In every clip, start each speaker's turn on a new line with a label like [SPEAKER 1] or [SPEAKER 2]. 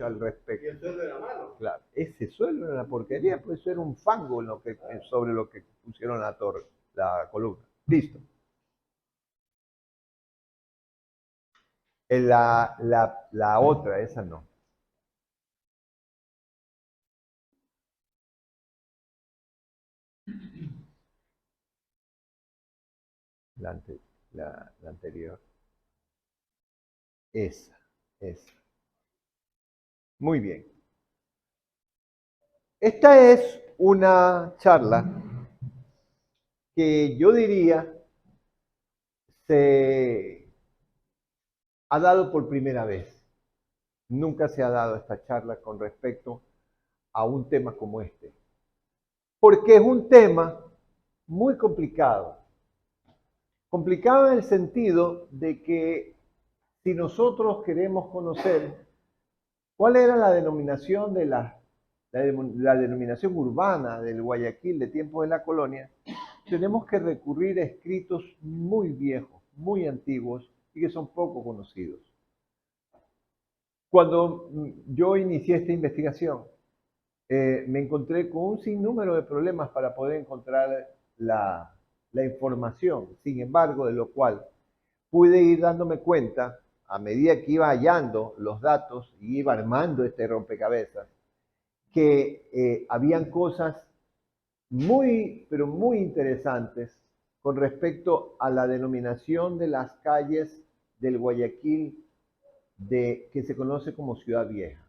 [SPEAKER 1] al respecto.
[SPEAKER 2] Y el suelo era malo.
[SPEAKER 1] Claro, ese suelo era una porquería, pues eso era un fango en lo que, sobre lo que pusieron la torre, la columna. Listo. La otra, esa no. La, la anterior. Esa. Muy bien. Esta es una charla que yo diría se ha dado por primera vez. Nunca se ha dado esta charla con respecto a un tema como este. Porque es un tema muy complicado. Complicado en el sentido de que si nosotros queremos conocer cuál era la denominación de la denominación urbana del Guayaquil de tiempos de la colonia, tenemos que recurrir a escritos muy viejos, muy antiguos y que son poco conocidos. Cuando yo inicié esta investigación, me encontré con un sinnúmero de problemas para poder encontrar la información. Sin embargo, de lo cual pude ir dándome cuenta a medida que iba hallando los datos y iba armando este rompecabezas, que habían cosas muy, pero muy interesantes con respecto a la denominación de las calles del Guayaquil que se conoce como Ciudad Vieja.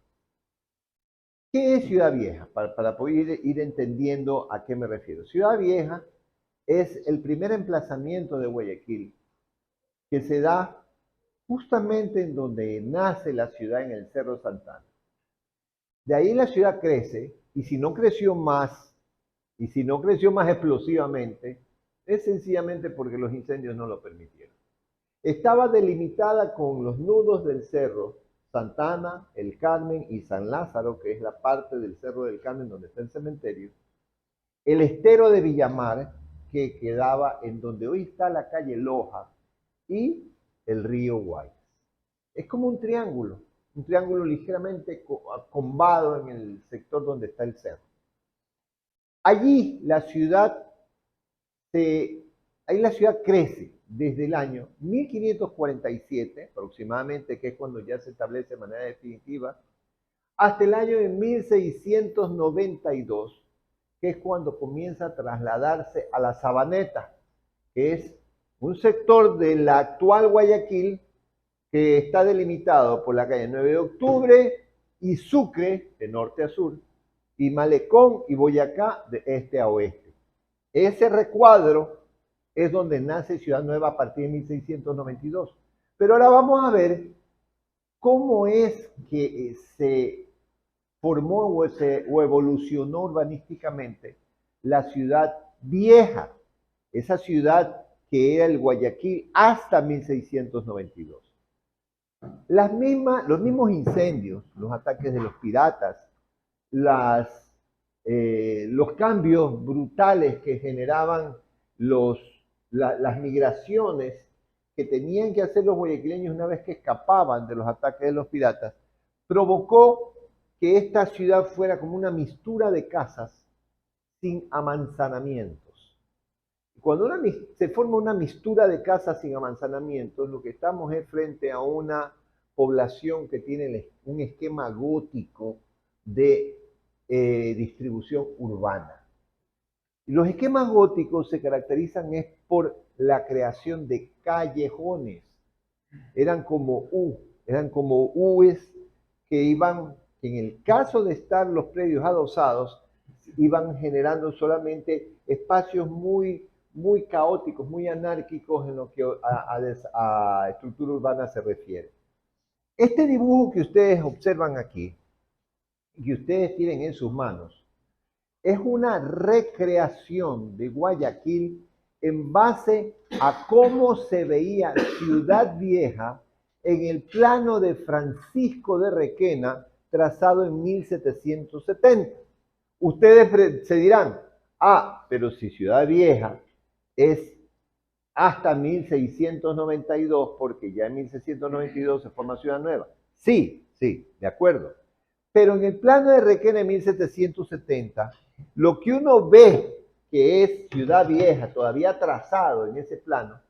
[SPEAKER 1] ¿Qué es Ciudad Vieja? Para poder ir entendiendo a qué me refiero. Ciudad Vieja es el primer emplazamiento de Guayaquil que se da justamente en donde nace la ciudad, en el Cerro Santana. De ahí la ciudad crece, y si no creció más explosivamente, es sencillamente porque los incendios no lo permitieron. Estaba delimitada con los nudos del cerro Santana, El Carmen y San Lázaro, que es la parte del Cerro del Carmen donde está el cementerio, el estero de Villamar, que quedaba en donde hoy está la calle Loja, y el río Guayas. Es como un triángulo ligeramente combado en el sector donde está el cerro. Allí la ciudad crece desde el año 1547 aproximadamente, que es cuando ya se establece de manera definitiva, hasta el año de 1692, que es cuando comienza a trasladarse a la Sabaneta, que es un sector de la actual Guayaquil que está delimitado por la calle 9 de Octubre y Sucre, de norte a sur, y Malecón y Boyacá, de este a oeste. Ese recuadro es donde nace Ciudad Nueva a partir de 1692. Pero ahora vamos a ver cómo es que se formó o evolucionó urbanísticamente la Ciudad Vieja, esa ciudad que era el Guayaquil hasta 1692. Los mismos incendios, los ataques de los piratas, los cambios brutales que generaban las migraciones que tenían que hacer los guayaquileños una vez que escapaban de los ataques de los piratas, provocó que esta ciudad fuera como una mistura de casas sin amanzanamientos. Cuando se forma una mistura de casas sin amanzanamientos, lo que estamos es frente a una población que tiene un esquema gótico de distribución urbana. Y los esquemas góticos se caracterizan por la creación de callejones. Eran como U's que iban, en el caso de estar los predios adosados, iban generando solamente espacios muy caóticos, muy anárquicos en lo que a estructura urbana se refiere. Este dibujo que ustedes observan aquí, que ustedes tienen en sus manos, es una recreación de Guayaquil en base a cómo se veía Ciudad Vieja en el plano de Francisco de Requena, trazado en 1770. Ustedes se dirán, pero si Ciudad Vieja es hasta 1692, porque ya en 1692 se forma Ciudad Nueva. Sí, de acuerdo. Pero en el plano de Requena en 1770, lo que uno ve que es Ciudad Vieja, todavía trazado en ese plano,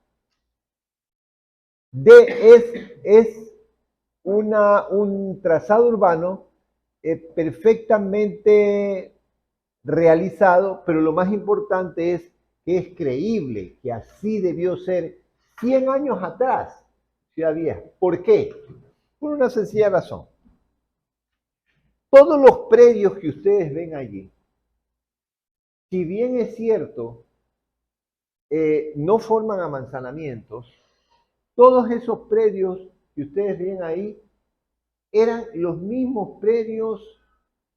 [SPEAKER 1] es un trazado urbano perfectamente realizado, pero lo más importante es que es creíble, que así debió ser 100 años atrás, Ciudad Vieja. ¿Por qué? Por una sencilla razón. Todos los predios que ustedes ven allí, si bien es cierto, no forman amanzanamientos, todos esos predios que ustedes ven ahí eran los mismos predios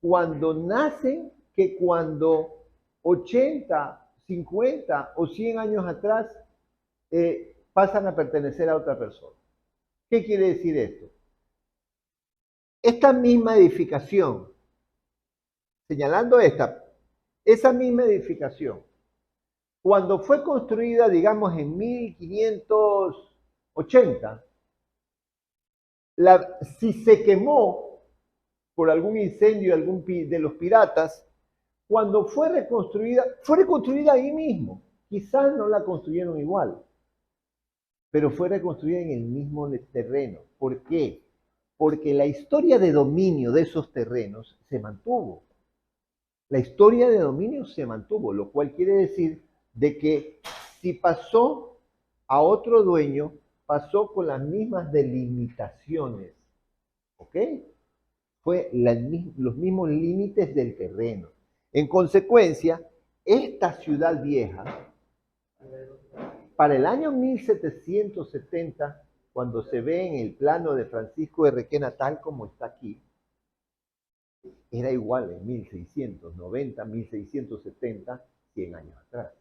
[SPEAKER 1] cuando nacen que cuando 80, 50 o 100 años atrás pasan a pertenecer a otra persona. ¿Qué quiere decir esto? Esta misma edificación, señalando esa misma edificación, cuando fue construida, digamos, en 1580, si se quemó por algún incendio de los piratas, cuando fue reconstruida ahí mismo. Quizás no la construyeron igual, pero fue reconstruida en el mismo terreno. ¿Por qué? Porque la historia de dominio de esos terrenos se mantuvo. La historia de dominio se mantuvo, lo cual quiere decir de que si pasó a otro dueño, pasó con las mismas delimitaciones. ¿Ok? Fue los mismos límites del terreno. En consecuencia, esta ciudad vieja, para el año 1770, cuando se ve en el plano de Francisco de Requena tal como está aquí, era igual en 1690, 1670, 100 años atrás.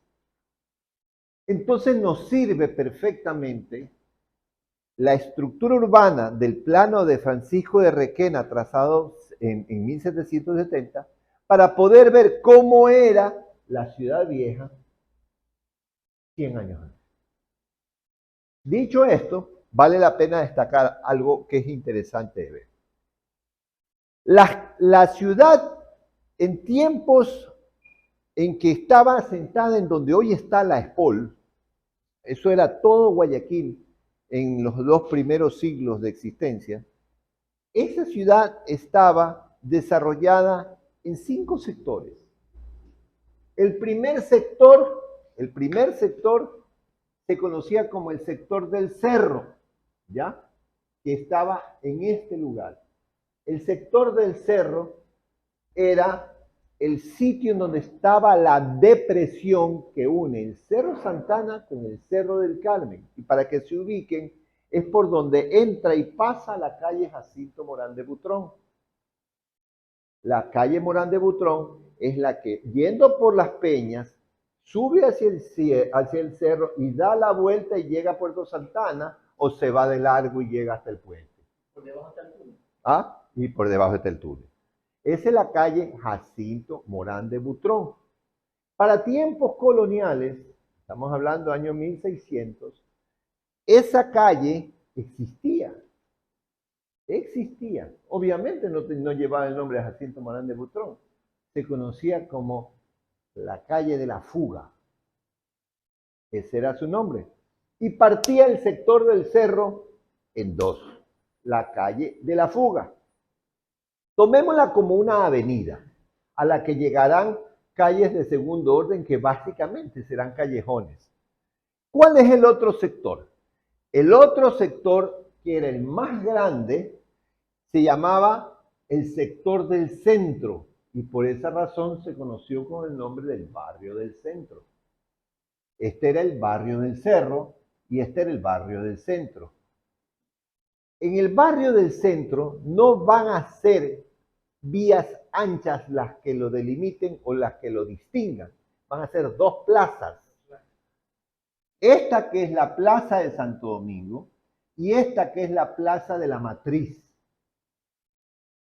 [SPEAKER 1] Entonces nos sirve perfectamente la estructura urbana del plano de Francisco de Requena trazado en 1770 para poder ver cómo era la ciudad vieja 100 años antes. Dicho esto, vale la pena destacar algo que es interesante de ver. La ciudad en tiempos en que estaba asentada en donde hoy está la Espol, eso era todo Guayaquil en los 2 primeros siglos de existencia, esa ciudad estaba desarrollada en 5 sectores. El primer sector se conocía como el sector del cerro, ¿ya? Que estaba en este lugar. El sector del cerro era el sitio en donde estaba la depresión que une el Cerro Santana con el Cerro del Carmen. Y para que se ubiquen, es por donde entra y pasa la calle Jacinto Morán de Butrón. La calle Morán de Butrón es la que, yendo por las peñas, sube hacia el cerro y da la vuelta y llega a Puerto Santana, o se va de largo y llega hasta el puente. ¿Por debajo está el túnel? Ah, y por debajo está el túnel. Esa es la calle Jacinto Morán de Butrón. Para tiempos coloniales, estamos hablando del año 1600, esa calle existía. Obviamente no llevaba el nombre de Jacinto Morán de Butrón. Se conocía como la calle de la fuga. Ese era su nombre. Y partía el sector del cerro en 2. La calle de la fuga. Tomémosla como una avenida a la que llegarán calles de segundo orden que básicamente serán callejones. ¿Cuál es el otro sector? El otro sector, que era el más grande, se llamaba el sector del centro y por esa razón se conoció con el nombre del barrio del centro. Este era el barrio del cerro y este era el barrio del centro. En el barrio del centro no van a ser vías anchas las que lo delimiten o las que lo distingan. Van a ser 2 plazas. Esta que es la plaza de Santo Domingo y esta que es la plaza de la Matriz,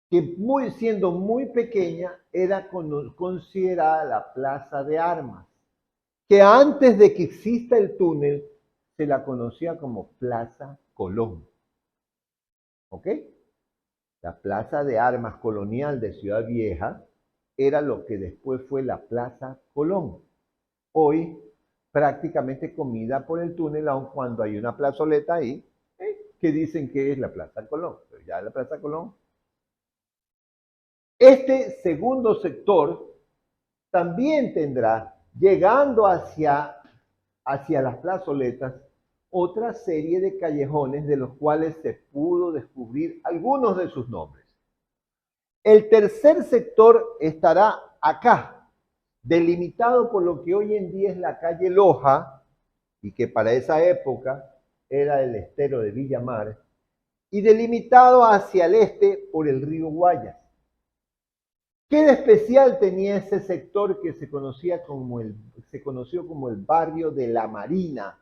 [SPEAKER 1] que siendo muy pequeña era considerada la plaza de armas, que antes de que exista el túnel se la conocía como Plaza Colón. ¿Ok? La Plaza de Armas Colonial de Ciudad Vieja era lo que después fue la Plaza Colón. Hoy prácticamente comida por el túnel, aun cuando hay una plazoleta ahí que dicen que es la Plaza Colón. Pero ya la Plaza Colón. Este segundo sector también tendrá, llegando hacia las plazoletas, otra serie de callejones de los cuales se pudo descubrir algunos de sus nombres. El tercer sector estará acá, delimitado por lo que hoy en día es la calle Loja, y que para esa época era el estero de Villamar, y delimitado hacia el este por el río Guayas. ¿Qué de especial tenía ese sector que se conoció como el barrio de la Marina?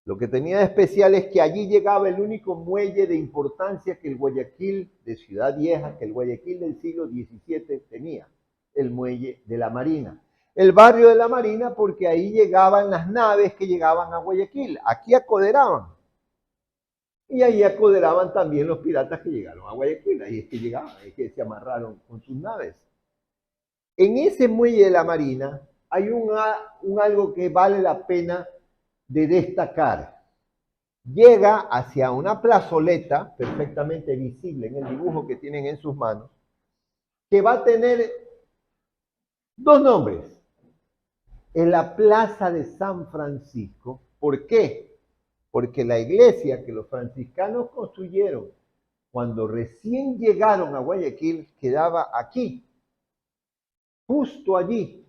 [SPEAKER 1] Lo que tenía de especial es que allí llegaba el único muelle de importancia que el Guayaquil de Ciudad Vieja, que el Guayaquil del siglo XVII tenía, el muelle de la Marina. El barrio de la Marina porque ahí llegaban las naves que llegaban a Guayaquil, aquí acoderaban. Y ahí acoderaban también los piratas que llegaron a Guayaquil, ahí es que llegaban, ahí es que se amarraron con sus naves. En ese muelle de la Marina hay un algo que vale la pena de destacar. Llega hacia una plazoleta, perfectamente visible en el dibujo que tienen en sus manos, que va a tener dos nombres. En la Plaza de San Francisco. ¿Por qué? Porque la iglesia que los franciscanos construyeron cuando recién llegaron a Guayaquil quedaba aquí, justo allí.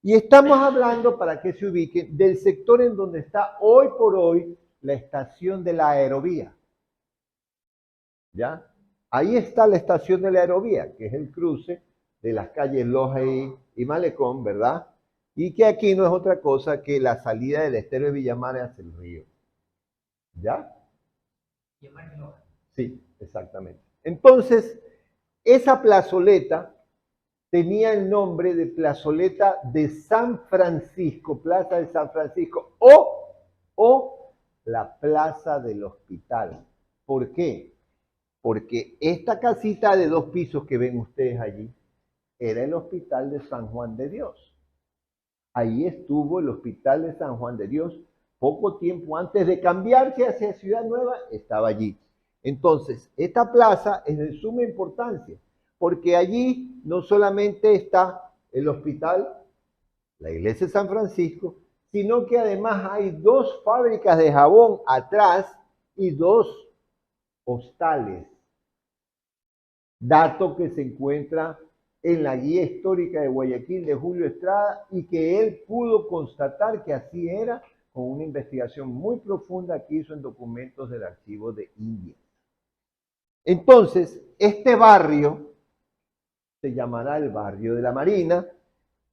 [SPEAKER 1] Y estamos hablando, para que se ubiquen, del sector en donde está hoy por hoy la estación de la aerovía. ¿Ya? Ahí está la estación de la aerovía, que es el cruce de las calles Loja y Malecón, ¿verdad? Y que aquí no es otra cosa que la salida del estero de Villamar hacia el río. ¿Ya? Sí, exactamente. Entonces, esa plazoleta tenía el nombre de Plazoleta de San Francisco, Plaza de San Francisco, o la Plaza del Hospital. ¿Por qué? Porque esta casita de 2 pisos que ven ustedes allí era el Hospital de San Juan de Dios. Ahí estuvo el Hospital de San Juan de Dios poco tiempo antes de cambiarse hacia Ciudad Nueva, estaba allí. Entonces, esta plaza es de suma importancia, porque allí no solamente está el hospital, la iglesia de San Francisco, sino que además hay 2 fábricas de jabón atrás y 2 hostales. Dato que se encuentra en la guía histórica de Guayaquil de Julio Estrada y que él pudo constatar que así era con una investigación muy profunda que hizo en documentos del Archivo de Indias. Entonces, este barrio se llamará el barrio de la Marina,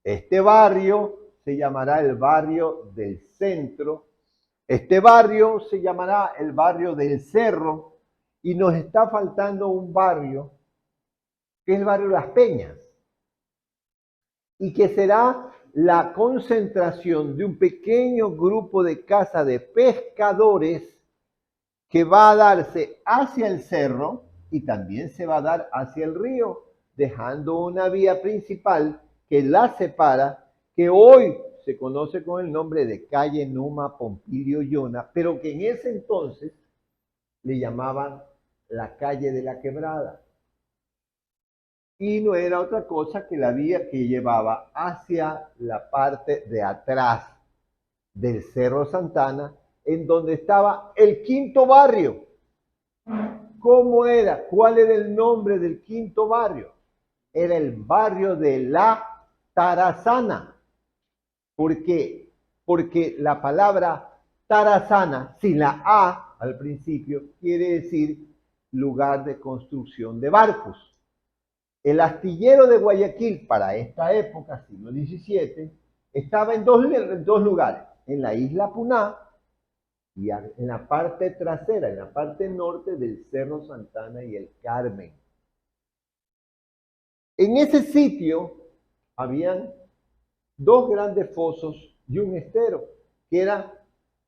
[SPEAKER 1] este barrio se llamará el barrio del Centro, este barrio se llamará el barrio del Cerro y nos está faltando un barrio que es el barrio Las Peñas y que será la concentración de un pequeño grupo de casas de pescadores que va a darse hacia el cerro y también se va a dar hacia el río, dejando una vía principal que la separa, que hoy se conoce con el nombre de calle Numa Pompilio Yona, pero que en ese entonces le llamaban la calle de la Quebrada. Y no era otra cosa que la vía que llevaba hacia la parte de atrás del Cerro Santana, en donde estaba el quinto barrio. ¿Cómo era? ¿Cuál era el nombre del quinto barrio? Era el barrio de la Tarazana. ¿Por qué? Porque la palabra Tarazana, sin la A al principio, quiere decir lugar de construcción de barcos. El astillero de Guayaquil para esta época, siglo XVII, estaba en dos lugares, en la isla Puná y en la parte trasera, en la parte norte del Cerro Santana y el Carmen. En ese sitio habían 2 grandes fosos y un estero, que era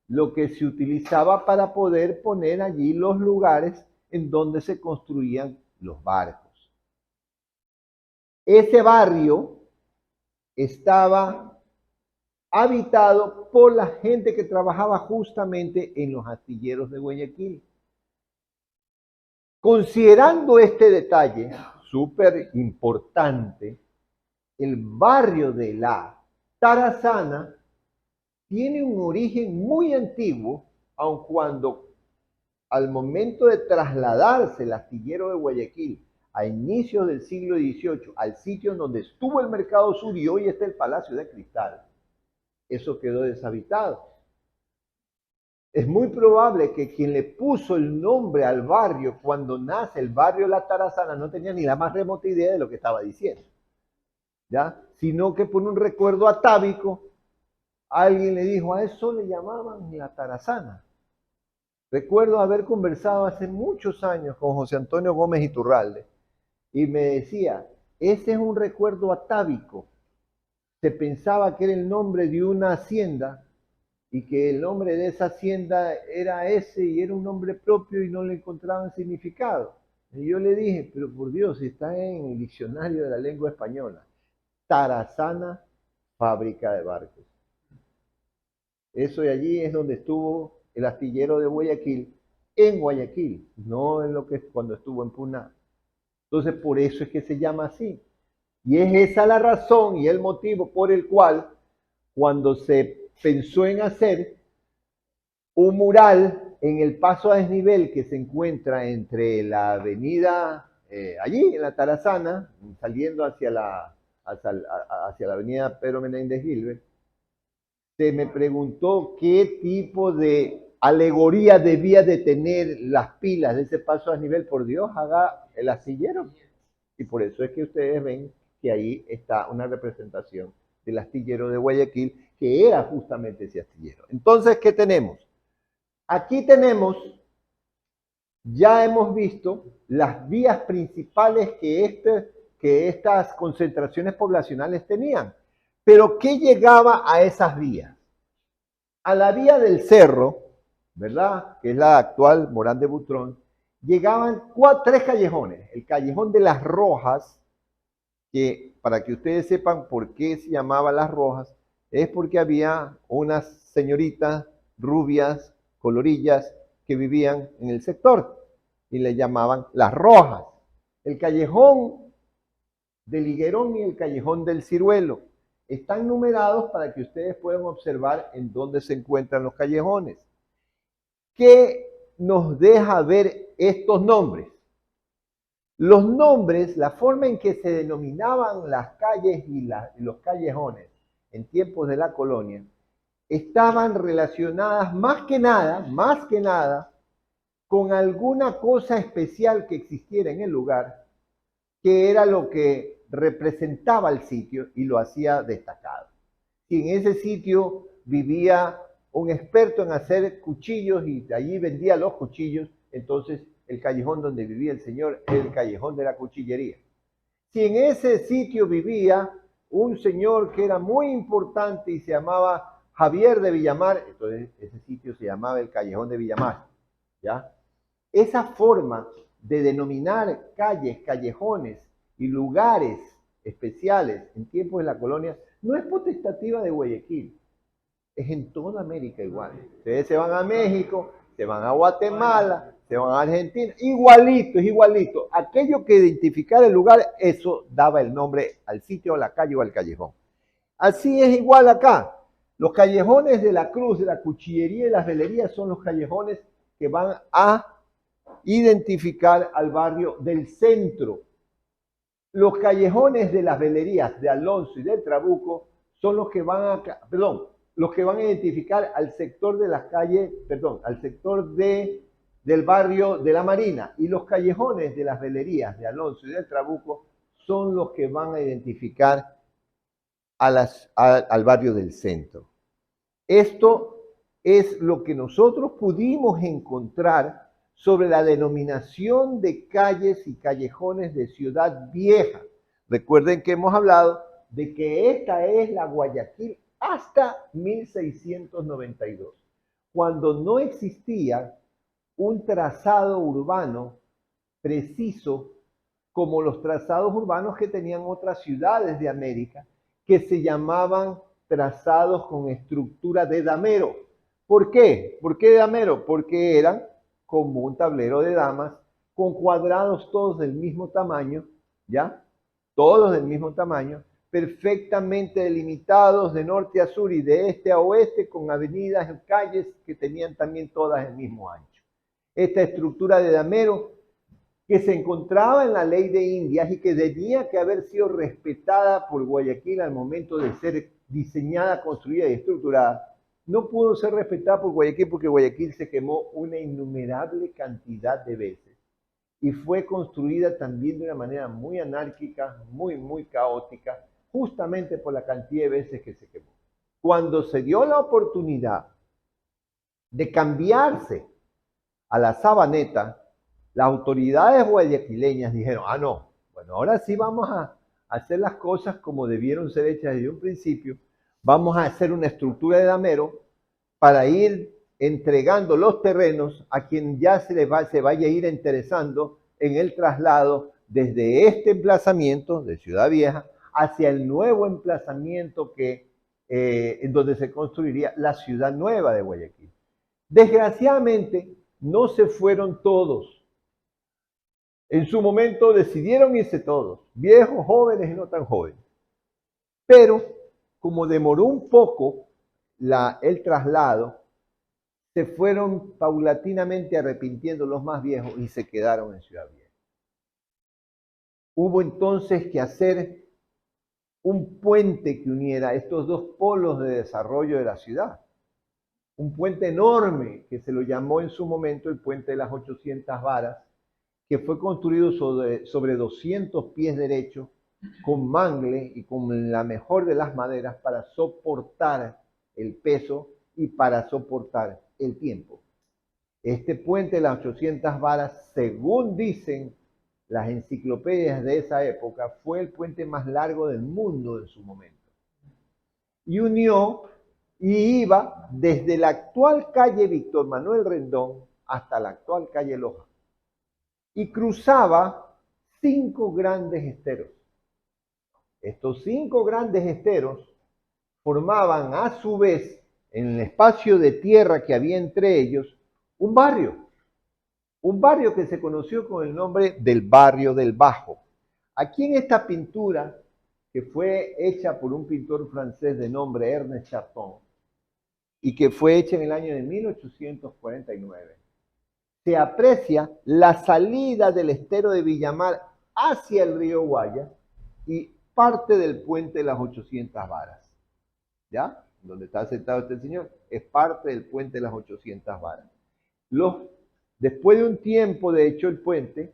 [SPEAKER 1] lo que se utilizaba para poder poner allí los lugares en donde se construían los barcos. Ese barrio estaba habitado por la gente que trabajaba justamente en los astilleros de Guayaquil. Considerando este detalle súper importante, el barrio de la Tarazana tiene un origen muy antiguo, aun cuando al momento de trasladarse el astillero de Guayaquil a inicios del siglo XVIII al sitio en donde estuvo el Mercado Sur y hoy está el Palacio de Cristal, eso quedó deshabitado. Es muy probable que quien le puso el nombre al barrio cuando nace el barrio La Tarazana no tenía ni la más remota idea de lo que estaba diciendo, ¿ya? Sino que por un recuerdo atávico, alguien le dijo, a eso le llamaban La Tarazana. Recuerdo haber conversado hace muchos años con José Antonio Gómez Iturralde y me decía, ese es un recuerdo atávico. Se pensaba que era el nombre de una hacienda y que el nombre de esa hacienda era ese y era un nombre propio y no le encontraban significado. Y yo le dije, pero por Dios, está en el diccionario de la lengua española. Tarazana, fábrica de barcos. Eso de allí es donde estuvo el astillero de Guayaquil, en Guayaquil, no en lo que cuando estuvo en Puná. Entonces, por eso es que se llama así. Y es esa la razón y el motivo por el cual, cuando se pensó en hacer un mural en el paso a desnivel que se encuentra entre la avenida, allí en la Tarazana, saliendo hacia la avenida Pedro Menéndez Gilbert, se me preguntó qué tipo de alegoría debía de tener las pilas de ese paso a desnivel. Por Dios, haga el astillero. Y por eso es que ustedes ven que ahí está una representación del astillero de Guayaquil, que era justamente ese astillero. Entonces, ¿qué tenemos? Aquí tenemos, ya hemos visto las vías principales que estas concentraciones poblacionales tenían. Pero ¿qué llegaba a esas vías? A la vía del Cerro, ¿verdad? Que es la actual Morán de Butrón, llegaban tres callejones. El callejón de las Rojas, que para que ustedes sepan por qué se llamaba Las Rojas, es porque había unas señoritas rubias, colorillas, que vivían en el sector y le llamaban Las Rojas. El callejón del Higuerón y el callejón del Ciruelo están numerados para que ustedes puedan observar en dónde se encuentran los callejones. ¿Qué nos deja ver estos nombres? Los nombres, la forma en que se denominaban las calles y los callejones en tiempos de la colonia, estaban relacionadas más que nada, con alguna cosa especial que existiera en el lugar, que era lo que representaba el sitio y lo hacía destacado. Si en ese sitio vivía un experto en hacer cuchillos y de allí vendía los cuchillos, entonces el callejón donde vivía el señor era el callejón de la cuchillería. Si en ese sitio vivía un señor que era muy importante y se llamaba Javier de Villamar, entonces ese sitio se llamaba el callejón de Villamar, ¿ya? Esa forma de denominar calles, callejones y lugares especiales en tiempos de la colonia no es potestativa de Guayaquil, es en toda América igual. Ustedes se van a México, se van a Guatemala, se van a Argentina, igualito, es igualito. Aquello que identificara el lugar, eso daba el nombre al sitio, a la calle o al callejón. Así es igual acá. Los callejones de la Cruz, de la Cuchillería y las Velerías son los callejones que van a identificar al barrio del centro. Los callejones de las Velerías de Alonso y del Trabuco son los que van a, los que van a identificar al sector de las calles, al sector del barrio de la Marina, y los callejones de las Velerías de Alonso y del Trabuco son los que van a identificar al barrio del centro. Esto es lo que nosotros pudimos encontrar sobre la denominación de calles y callejones de Ciudad Vieja. Recuerden que hemos hablado de que esta es la Guayaquil hasta 1692, cuando no existía un trazado urbano preciso como los trazados urbanos que tenían otras ciudades de América, que se llamaban trazados con estructura de damero. ¿Por qué? ¿Por qué damero? Porque eran como un tablero de damas, con cuadrados todos del mismo tamaño, ¿ya? Todos del mismo tamaño, perfectamente delimitados de norte a sur y de este a oeste, con avenidas y calles que tenían también todas el mismo ancho. Esta estructura de damero que se encontraba en la ley de Indias y que tenía que haber sido respetada por Guayaquil al momento de ser diseñada, construida y estructurada, no pudo ser respetada por Guayaquil porque Guayaquil se quemó una innumerable cantidad de veces y fue construida también de una manera muy anárquica, muy caótica, justamente por la cantidad de veces que se quemó. Cuando se dio la oportunidad de cambiarse a la Sabaneta, las autoridades guayaquileñas dijeron, no, bueno, ahora sí vamos a hacer las cosas como debieron ser hechas desde un principio, vamos a hacer una estructura de damero para ir entregando los terrenos a quien ya se vaya a ir interesando en el traslado desde este emplazamiento de Ciudad Vieja hacia el nuevo emplazamiento en donde se construiría la ciudad nueva de Guayaquil. Desgraciadamente, no se fueron todos. En su momento decidieron irse todos, viejos, jóvenes y no tan jóvenes. Pero, como demoró un poco el traslado, se fueron paulatinamente arrepintiendo los más viejos y se quedaron en Ciudad Vieja. Hubo entonces que hacer un puente que uniera estos dos polos de desarrollo de la ciudad. Un puente enorme que se lo llamó en su momento el Puente de las 800 Varas, que fue construido sobre 200 pies derechos, con mangle y con la mejor de las maderas para soportar el peso y para soportar el tiempo. Este puente de las 800 varas, según dicen las enciclopedias de esa época, fue el puente más largo del mundo en su momento. Y unió y iba desde la actual calle Víctor Manuel Rendón hasta la actual calle Loja. Y cruzaba 5 grandes esteros. Estos 5 grandes esteros formaban a su vez, en el espacio de tierra que había entre ellos, un barrio que se conoció con el nombre del Barrio del Bajo. Aquí en esta pintura, que fue hecha por un pintor francés de nombre Ernest Charton, y que fue hecha en el año de 1849, se aprecia la salida del estero de Villamar hacia el río Guaya y parte del puente de las 800 varas. ¿Ya? Donde está sentado este señor, es parte del puente de las 800 varas. Después de un tiempo de hecho el puente,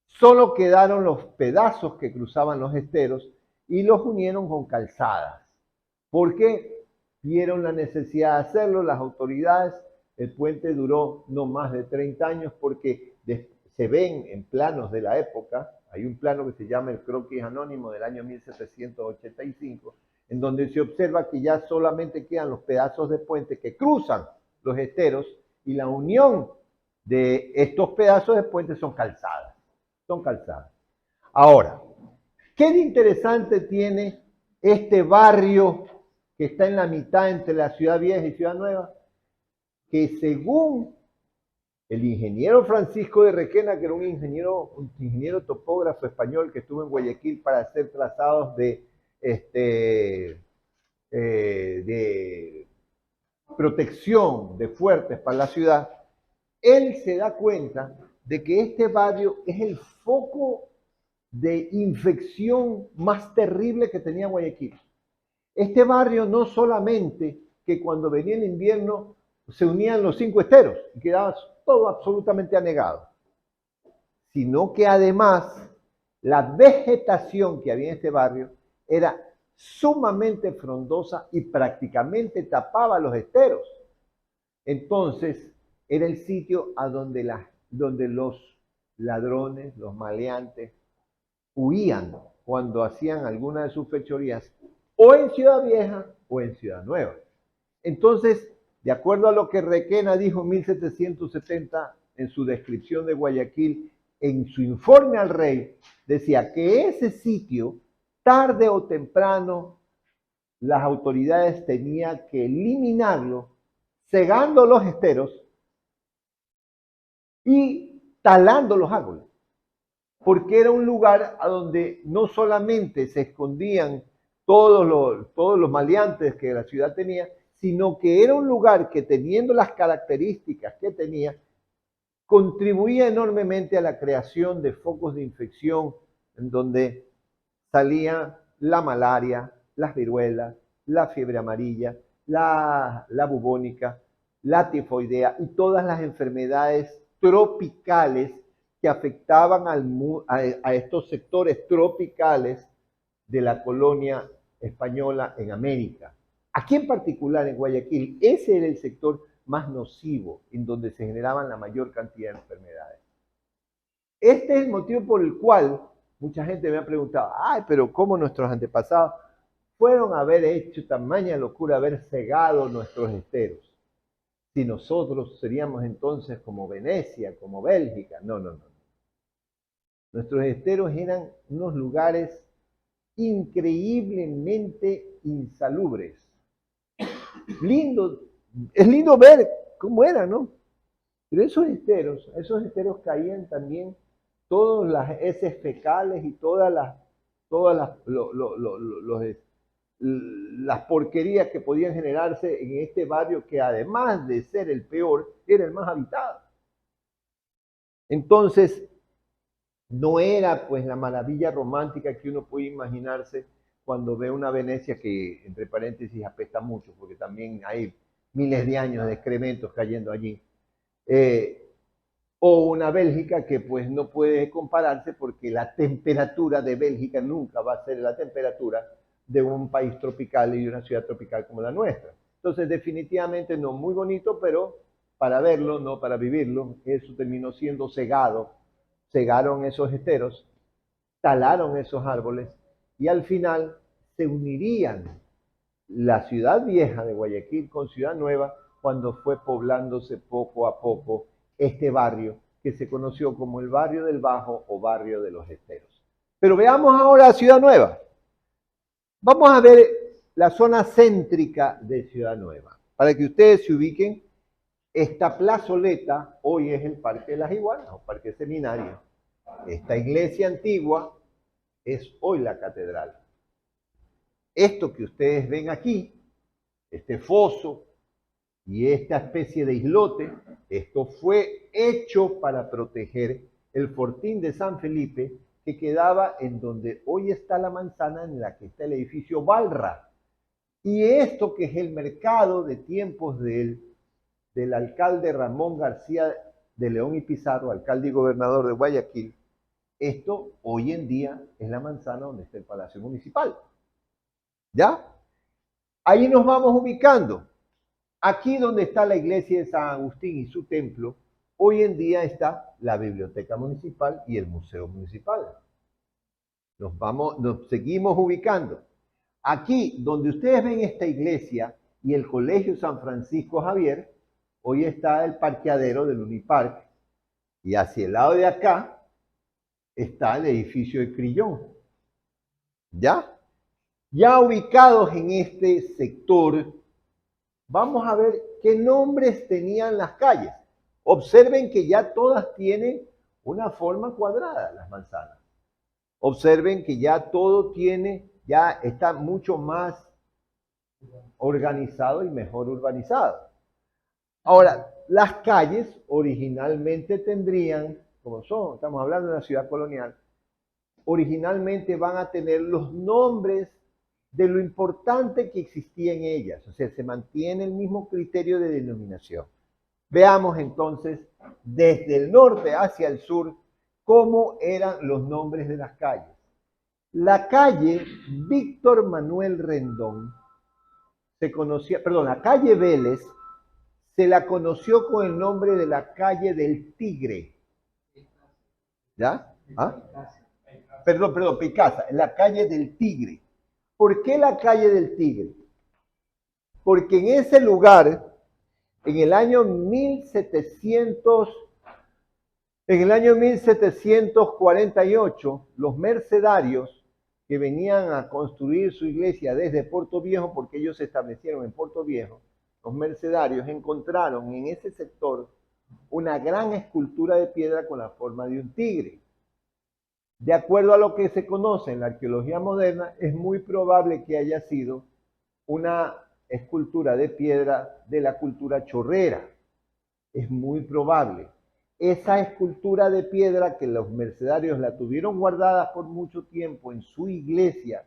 [SPEAKER 1] solo quedaron los pedazos que cruzaban los esteros y los unieron con calzadas. ¿Por qué? Vieron la necesidad de hacerlo las autoridades. El puente duró no más de 30 años porque se ven en planos de la época, hay un plano que se llama el croquis anónimo del año 1785, en donde se observa que ya solamente quedan los pedazos de puente que cruzan los esteros y la unión de estos pedazos de puente son calzadas. Ahora, ¿qué de interesante tiene este barrio que está en la mitad entre la Ciudad Vieja y Ciudad Nueva? Que según el ingeniero Francisco de Requena, que era un ingeniero topógrafo español que estuvo en Guayaquil para hacer trazados de protección de fuertes para la ciudad, él se da cuenta de que este barrio es el foco de infección más terrible que tenía Guayaquil. Este barrio no solamente que cuando venía el invierno se unían los 5 esteros y quedaba todo absolutamente anegado, sino que además la vegetación que había en este barrio era sumamente frondosa y prácticamente tapaba los esteros. Entonces, era el sitio a donde los ladrones, los maleantes, huían cuando hacían alguna de sus fechorías, o en Ciudad Vieja o en Ciudad Nueva. Entonces, de acuerdo a lo que Requena dijo en 1770 en su descripción de Guayaquil, en su informe al rey, decía que ese sitio, tarde o temprano, las autoridades tenían que eliminarlo, cegando los esteros y talando los árboles, porque era un lugar a donde no solamente se escondían todos los maleantes que la ciudad tenía, sino que era un lugar que, teniendo las características que tenía, contribuía enormemente a la creación de focos de infección en donde salía la malaria, las viruelas, la fiebre amarilla, la bubónica, la tifoidea y todas las enfermedades tropicales que afectaban a estos sectores tropicales de la colonia española en América. Aquí en particular, en Guayaquil, ese era el sector más nocivo, en donde se generaban la mayor cantidad de enfermedades. Este es el motivo por el cual mucha gente me ha preguntado, ay, pero ¿cómo nuestros antepasados fueron a haber hecho tamaña locura, haber cegado nuestros esteros? Si nosotros seríamos entonces como Venecia, como Bélgica. No, no, no. Nuestros esteros eran unos lugares increíblemente insalubres. Lindo, es lindo ver cómo era, ¿no? Pero esos esteros caían también todas las heces fecales y todas las porquerías que podían generarse en este barrio que, además de ser el peor, era el más habitado. Entonces, no era pues la maravilla romántica que uno puede imaginarse cuando ve una Venecia que, entre paréntesis, apesta mucho, porque también hay miles de años de excrementos cayendo allí. O una Bélgica que pues no puede compararse porque la temperatura de Bélgica nunca va a ser la temperatura de un país tropical y de una ciudad tropical como la nuestra. Entonces, definitivamente no muy bonito, pero para verlo, no para vivirlo. Eso terminó siendo cegado. Cegaron esos esteros, talaron esos árboles y al final se unirían la ciudad vieja de Guayaquil con Ciudad Nueva cuando fue poblándose poco a poco este barrio que se conoció como el barrio del Bajo o barrio de los Esteros. Pero veamos ahora Ciudad Nueva. Vamos a ver la zona céntrica de Ciudad Nueva. Para que ustedes se ubiquen, esta plazoleta hoy es el Parque de las Iguanas o Parque Seminario. Esta iglesia antigua es hoy la catedral. Esto que ustedes ven aquí, este foso y esta especie de islote, esto fue hecho para proteger el fortín de San Felipe que quedaba en donde hoy está la manzana en la que está el edificio Balra. Y esto que es el mercado de tiempos del alcalde Ramón García de León y Pizarro, alcalde y gobernador de Guayaquil, esto hoy en día es la manzana donde está el Palacio Municipal. ¿Ya? Ahí nos vamos ubicando. Aquí donde está la iglesia de San Agustín y su templo, hoy en día está la biblioteca municipal y el museo municipal. Nos seguimos ubicando. Aquí donde ustedes ven esta iglesia y el colegio San Francisco Javier, hoy está el parqueadero del Unipark. Y hacia el lado de acá está el edificio de Crillón. ¿Ya? Ya ubicados en este sector, vamos a ver qué nombres tenían las calles. Observen que ya todas tienen una forma cuadrada, las manzanas. Observen que ya todo tiene, ya está mucho más organizado y mejor urbanizado. Ahora, las calles originalmente tendrían, como son, estamos hablando de una ciudad colonial, originalmente van a tener los nombres de lo importante que existía en ellas. O sea, se mantiene el mismo criterio de denominación. Veamos entonces, desde el norte hacia el sur, cómo eran los nombres de las calles. La calle Víctor Manuel Rendón se conocía, perdón, la calle Vélez se la conoció con el nombre de la calle del Tigre. ¿Ya? ¿Ah? Perdón, Picasa, la calle del Tigre. ¿Por qué la calle del Tigre? Porque en ese lugar, en el año 1700, En el año 1748, los mercedarios que venían a construir su iglesia desde Puerto Viejo, porque ellos se establecieron en Puerto Viejo, los mercedarios encontraron en ese sector una gran escultura de piedra con la forma de un tigre. De acuerdo a lo que se conoce en la arqueología moderna, es muy probable que haya sido una escultura de piedra de la cultura chorrera. Es muy probable. Esa escultura de piedra que los mercedarios la tuvieron guardada por mucho tiempo en su iglesia,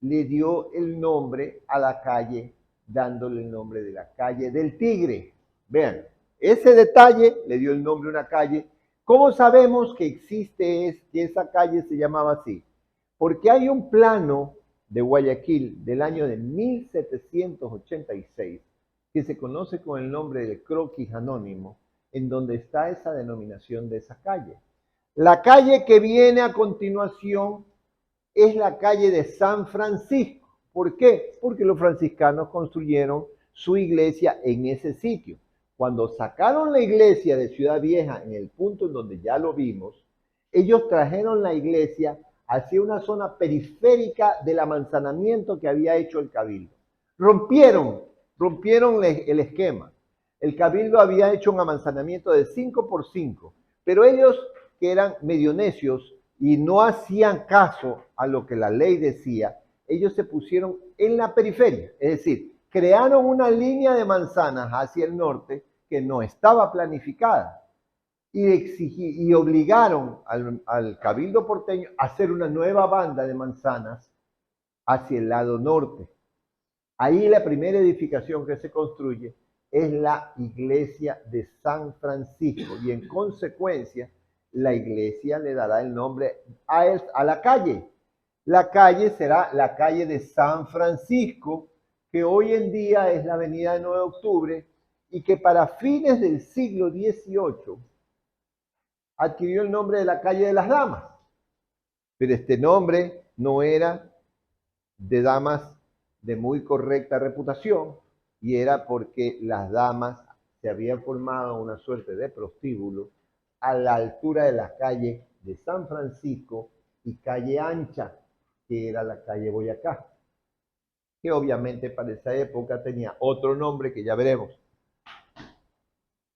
[SPEAKER 1] le dio el nombre a la calle, dándole el nombre de la calle del Tigre. Vean, ese detalle le dio el nombre a una calle. ¿Cómo sabemos que existe que esa calle se llamaba así? Porque hay un plano de Guayaquil del año de 1786 que se conoce con el nombre de croquis anónimo, en donde está esa denominación de esa calle. La calle que viene a continuación es la calle de San Francisco. ¿Por qué? Porque los franciscanos construyeron su iglesia en ese sitio. Cuando sacaron la iglesia de Ciudad Vieja, en el punto en donde ya lo vimos, ellos trajeron la iglesia hacia una zona periférica del amanzanamiento que había hecho el cabildo. Rompieron el esquema. El cabildo había hecho un amanzanamiento de 5 por 5, pero ellos, que eran medio necios y no hacían caso a lo que la ley decía, ellos se pusieron en la periferia, es decir, crearon una línea de manzanas hacia el norte que no estaba planificada y obligaron al cabildo porteño a hacer una nueva banda de manzanas hacia el lado norte. Ahí la primera edificación que se construye es la iglesia de San Francisco y en consecuencia la iglesia le dará el nombre a la calle. La calle será la calle de San Francisco, que hoy en día es la avenida de 9 de octubre y que para fines del siglo XVIII adquirió el nombre de la calle de las Damas. Pero este nombre no era de damas de muy correcta reputación y era porque las damas se habían formado una suerte de prostíbulo a la altura de la calle de San Francisco y calle Ancha, que era la calle Boyacá, que obviamente para esa época tenía otro nombre que ya veremos.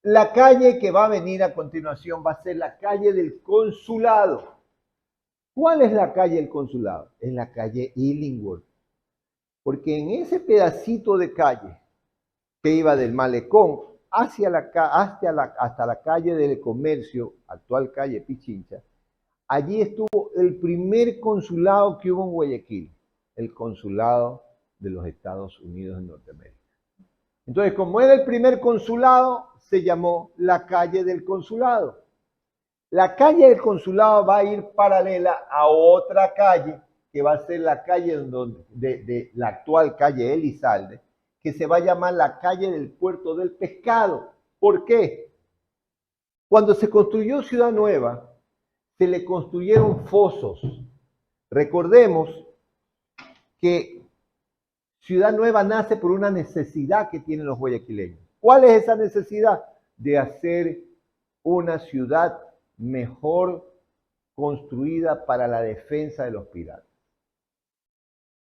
[SPEAKER 1] La calle que va a venir a continuación va a ser la calle del Consulado. ¿Cuál es la calle del Consulado? Es la calle Illingworth. Porque en ese pedacito de calle que iba del Malecón hasta la calle del Comercio, actual calle Pichincha, allí estuvo el primer consulado que hubo en Guayaquil, el consulado de los Estados Unidos de Norteamérica. Entonces, como era el primer consulado, se llamó la calle del Consulado. La calle del Consulado va a ir paralela a otra calle, que va a ser la calle de la actual calle Elizalde, que se va a llamar la calle del Puerto del Pescado. ¿Por qué? Cuando se construyó Ciudad Nueva, se le construyeron fosos. Recordemos que Ciudad Nueva nace por una necesidad que tienen los guayaquileños. ¿Cuál es esa necesidad? De hacer una ciudad mejor construida para la defensa de los piratas.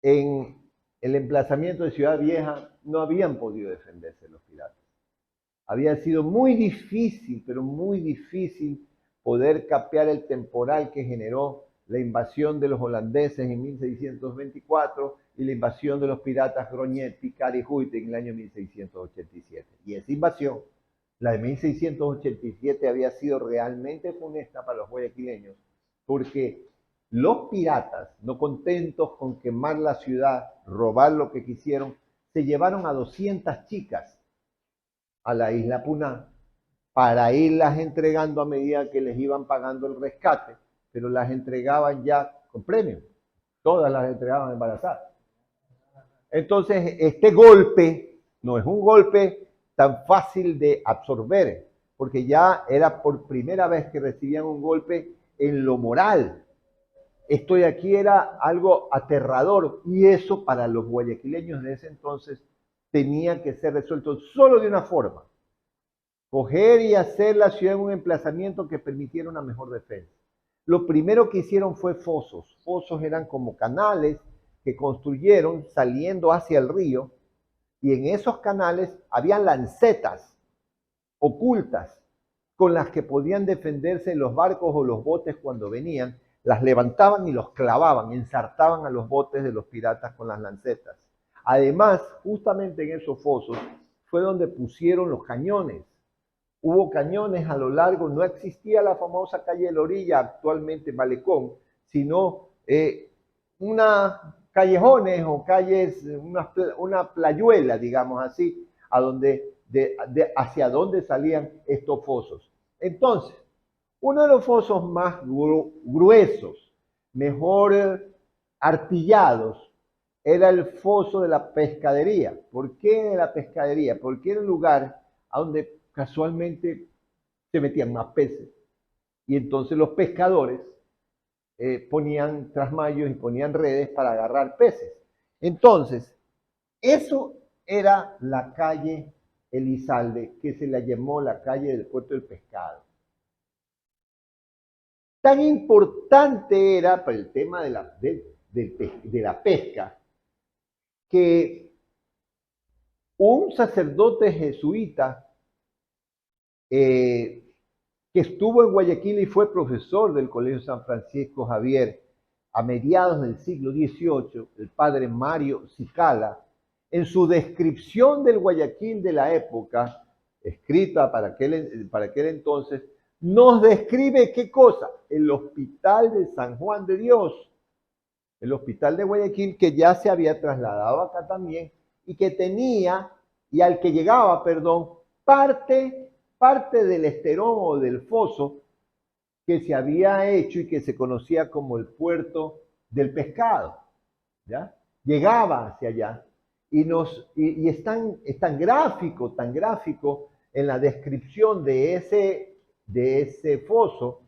[SPEAKER 1] En el emplazamiento de Ciudad Vieja no habían podido defenderse de los piratas. Había sido muy difícil, pero muy difícil poder capear el temporal que generó la invasión de los holandeses en 1624 y la invasión de los piratas Groñet, Picard y Huyten en el año 1687. Y esa invasión, la de 1687, había sido realmente funesta para los guayaquileños, porque los piratas, no contentos con quemar la ciudad, robar lo que quisieron, se llevaron a 200 chicas a la isla Puná para irlas entregando a medida que les iban pagando el rescate, pero las entregaban ya con premio. Todas las entregaban embarazadas. Entonces, este golpe no es un golpe tan fácil de absorber, porque ya era por primera vez que recibían un golpe en lo moral. Esto de aquí era algo aterrador y eso para los guayaquileños de ese entonces tenía que ser resuelto solo de una forma, coger y hacer la ciudad en un emplazamiento que permitiera una mejor defensa. Lo primero que hicieron fue fosos. Fosos eran como canales que construyeron saliendo hacia el río, y en esos canales había lancetas ocultas con las que podían defenderse los barcos o los botes cuando venían. Las levantaban y los clavaban, ensartaban a los botes de los piratas con las lancetas. Además, justamente en esos fosos fue donde pusieron los cañones. Hubo cañones a lo largo, no existía la famosa calle de la Orilla, actualmente Malecón, sino callejones o calles, una playuela, digamos así, a donde, hacia donde salían estos fosos. Entonces, uno de los fosos más gruesos, mejor artillados, era el foso de la pescadería. ¿Por qué de la pescadería? Porque era un lugar a donde casualmente se metían más peces. Y entonces los pescadores ponían trasmayos y ponían redes para agarrar peces. Entonces, eso era la calle Elizalde, que se la llamó la calle del puerto del pescado. Tan importante era para el tema de la pesca, que un sacerdote jesuita que estuvo en Guayaquil y fue profesor del Colegio San Francisco Javier a mediados del siglo XVIII, el padre Mario Cicala, en su descripción del Guayaquil de la época, escrita para aquel entonces, nos describe ¿qué cosa? El Hospital de San Juan de Dios, el Hospital de Guayaquil, que ya se había trasladado acá también y que tenía, y al que llegaba, perdón, parte del esterón o del foso que se había hecho y que se conocía como el puerto del pescado, ¿ya? Llegaba hacia allá y es tan gráfico en la descripción de ese foso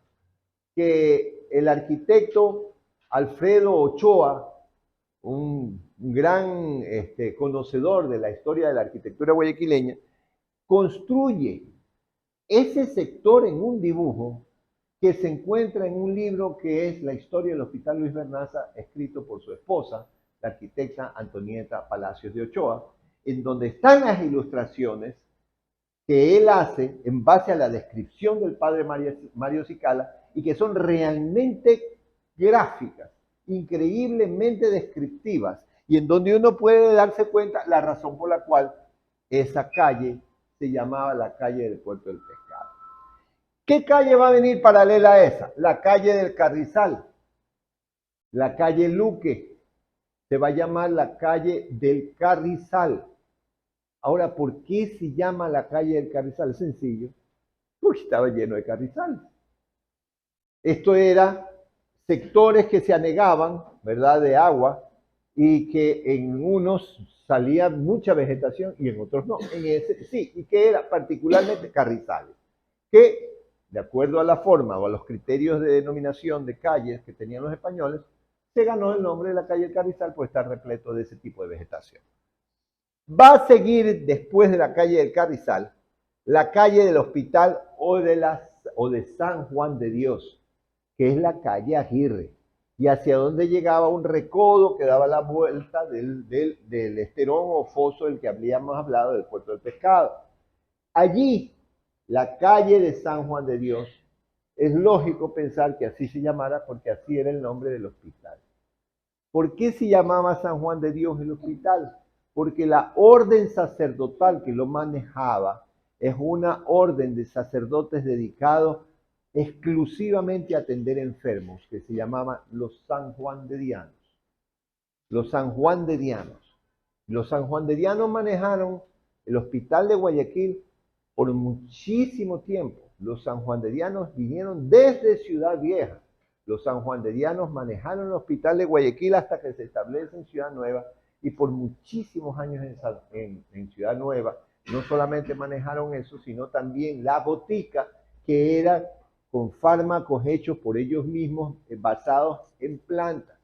[SPEAKER 1] que el arquitecto Alfredo Ochoa, un gran conocedor de la historia de la arquitectura guayaquileña, construye ese sector en un dibujo que se encuentra en un libro que es La historia del Hospital Luis Bernaza, escrito por su esposa, la arquitecta Antonieta Palacios de Ochoa, en donde están las ilustraciones que él hace en base a la descripción del padre Mario Cicala y que son realmente gráficas, increíblemente descriptivas, y en donde uno puede darse cuenta la razón por la cual esa calle se llamaba la calle del Puerto del Pescado. ¿Qué calle va a venir paralela a esa? La calle del Carrizal, la calle Luque, se va a llamar la calle del Carrizal. Ahora, ¿por qué se llama la calle del Carrizal? Es sencillo, porque estaba lleno de carrizales. Esto era sectores que se anegaban, ¿verdad?, de agua, y que en unos salía mucha vegetación y en otros no. En ese sí, y que era particularmente carrizales, que de acuerdo a la forma o a los criterios de denominación de calles que tenían los españoles, se ganó el nombre de la calle del Carrizal por estar repleto de ese tipo de vegetación. Va a seguir después de la calle del Carrizal, la calle del Hospital o de San Juan de Dios, que es la calle Aguirre, y hacia donde llegaba un recodo que daba la vuelta del esterón o foso del que habíamos hablado, del puerto del pescado. Allí, la calle de San Juan de Dios, es lógico pensar que así se llamara porque así era el nombre del hospital. ¿Por qué se llamaba San Juan de Dios el hospital? Porque la orden sacerdotal que lo manejaba es una orden de sacerdotes dedicados exclusivamente a atender enfermos, que se llamaban los sanjuanderianos. Los sanjuanderianos. Los sanjuanderianos manejaron el hospital de Guayaquil por muchísimo tiempo. Los sanjuanderianos vinieron desde Ciudad Vieja. Los sanjuanderianos manejaron el hospital de Guayaquil hasta que se establece en Ciudad Nueva, y por muchísimos años en Ciudad Nueva no solamente manejaron eso, sino también la botica, que era con fármacos hechos por ellos mismos basados en plantas.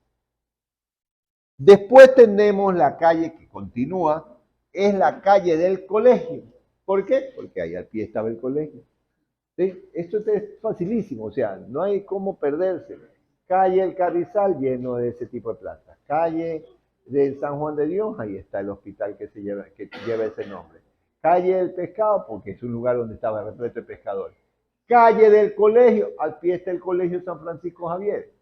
[SPEAKER 1] Después tenemos la calle que continúa, es la calle del colegio. ¿Por qué? Porque ahí al pie estaba el colegio. ¿Sí? Esto es facilísimo, o sea, no hay cómo perderse. Calle El Carrizal, lleno de ese tipo de plantas. Calle del San Juan de Dios, ahí está el hospital que lleva ese nombre. Calle del Pescado, porque es un lugar donde estaba repleto de pescadores. Calle del Colegio, al pie está el Colegio San Francisco Javier.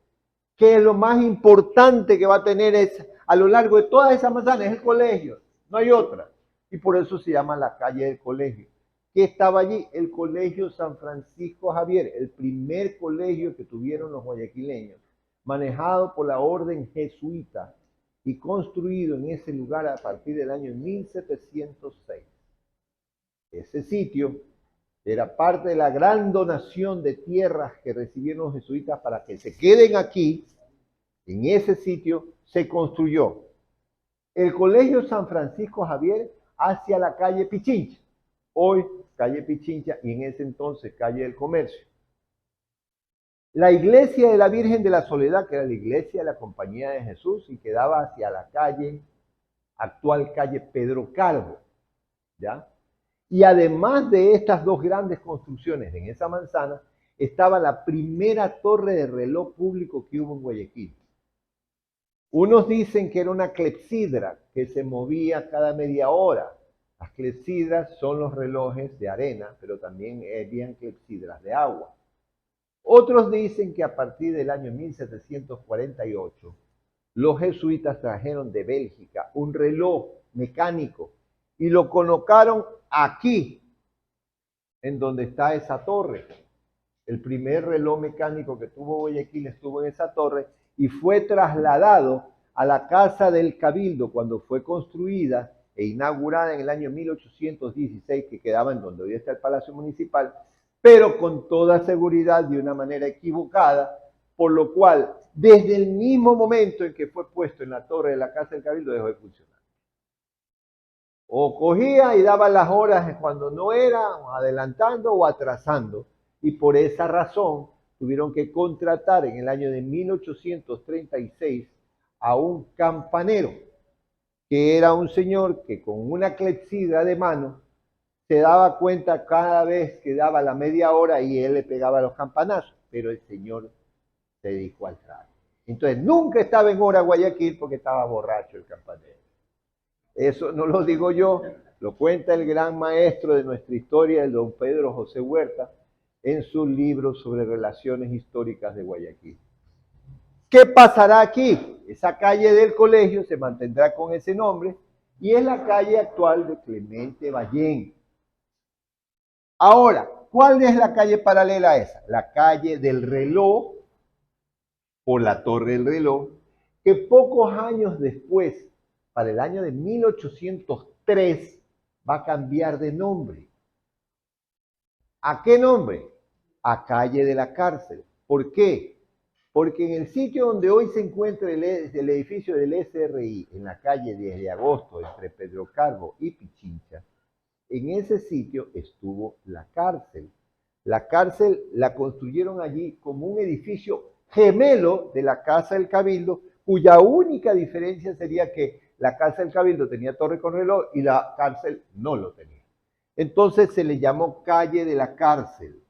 [SPEAKER 1] Que lo más importante que va a tener es, a lo largo de toda esa manzana, es el colegio, no hay otra. Y por eso se llama la calle del colegio. ¿Qué estaba allí? El Colegio San Francisco Javier, el primer colegio que tuvieron los guayaquileños, manejado por la orden jesuita y construido en ese lugar a partir del año 1706. Ese sitio era parte de la gran donación de tierras que recibieron los jesuitas para que se queden aquí. En ese sitio se construyó el Colegio San Francisco Javier hacia la calle Pichincha, hoy calle Pichincha y en ese entonces calle del Comercio. La iglesia de la Virgen de la Soledad, que era la iglesia de la Compañía de Jesús y quedaba hacia la calle, actual calle Pedro Calvo, ¿ya? Y además de estas dos grandes construcciones en esa manzana, estaba la primera torre de reloj público que hubo en Guayaquil. Unos dicen que era una clepsidra que se movía cada media hora. Las clepsidras son los relojes de arena, pero también habían clepsidras de agua. Otros dicen que a partir del año 1748, los jesuitas trajeron de Bélgica un reloj mecánico y lo colocaron aquí, en donde está esa torre. El primer reloj mecánico que tuvo Guayaquil estuvo en esa torre y fue trasladado a la Casa del Cabildo cuando fue construida e inaugurada en el año 1816, que quedaba en donde hoy está el Palacio Municipal, pero con toda seguridad de una manera equivocada, por lo cual desde el mismo momento en que fue puesto en la torre de la Casa del Cabildo dejó de funcionar. O cogía y daba las horas cuando no era, adelantando o atrasando, y por esa razón tuvieron que contratar en el año de 1836 a un campanero, que era un señor que con una clepsidra de mano se daba cuenta cada vez que daba la media hora y él le pegaba los campanazos, pero el señor se dedicó al trago. Entonces nunca estaba en hora Guayaquil porque estaba borracho el campanero. Eso no lo digo yo, lo cuenta el gran maestro de nuestra historia, el don Pedro José Huerta, en su libro sobre relaciones históricas de Guayaquil. ¿Qué pasará aquí? Esa calle del colegio se mantendrá con ese nombre y es la calle actual de Clemente Ballén. Ahora, ¿cuál es la calle paralela a esa? La calle del reloj, por la Torre del Reloj, que pocos años después, para el año de 1803, va a cambiar de nombre. ¿A qué nombre? A Calle de la Cárcel. ¿Por qué? Porque en el sitio donde hoy se encuentra el edificio del SRI, en la calle 10 de agosto, entre Pedro Calvo y Pichincha, en ese sitio estuvo la cárcel. La cárcel la construyeron allí como un edificio gemelo de la Casa del Cabildo, cuya única diferencia sería que la Casa del Cabildo tenía torre con reloj y la cárcel no lo tenía. Entonces se le llamó Calle de la Cárcel.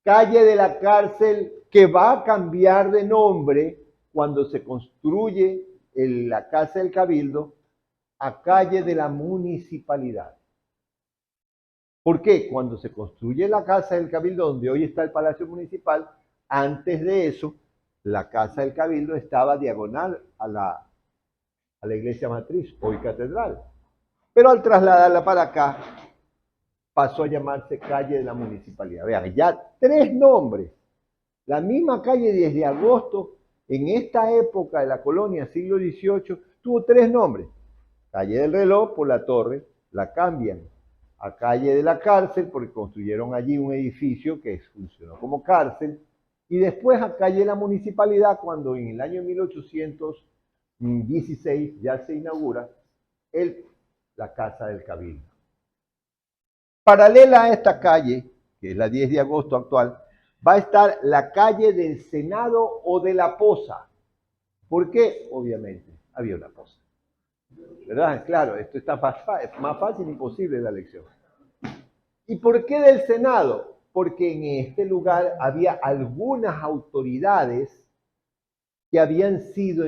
[SPEAKER 1] Calle de la Cárcel que va a cambiar de nombre cuando se construye la Casa del Cabildo a Calle de la Municipalidad. ¿Por qué? Cuando se construye la Casa del Cabildo, donde hoy está el Palacio Municipal, antes de eso, la Casa del Cabildo estaba diagonal a la iglesia matriz, hoy catedral. Pero al trasladarla para acá, pasó a llamarse Calle de la Municipalidad. Vean, ya tres nombres. La misma calle 10 de agosto, en esta época de la colonia, siglo XVIII, tuvo tres nombres. Calle del Reloj, por la torre, la cambian a Calle de la Cárcel, porque construyeron allí un edificio que funcionó como cárcel, y después a Calle de la Municipalidad, cuando en el año 1816 ya se inaugura la Casa del Cabildo. Paralela a esta calle, que es la 10 de agosto actual, va a estar la calle del Senado o de la Poza. ¿Por qué? Obviamente, había una poza. ¿Verdad? Claro, esto está más fácil imposible la elección. ¿Y por qué del Senado? Porque en este lugar había algunas autoridades que habían sido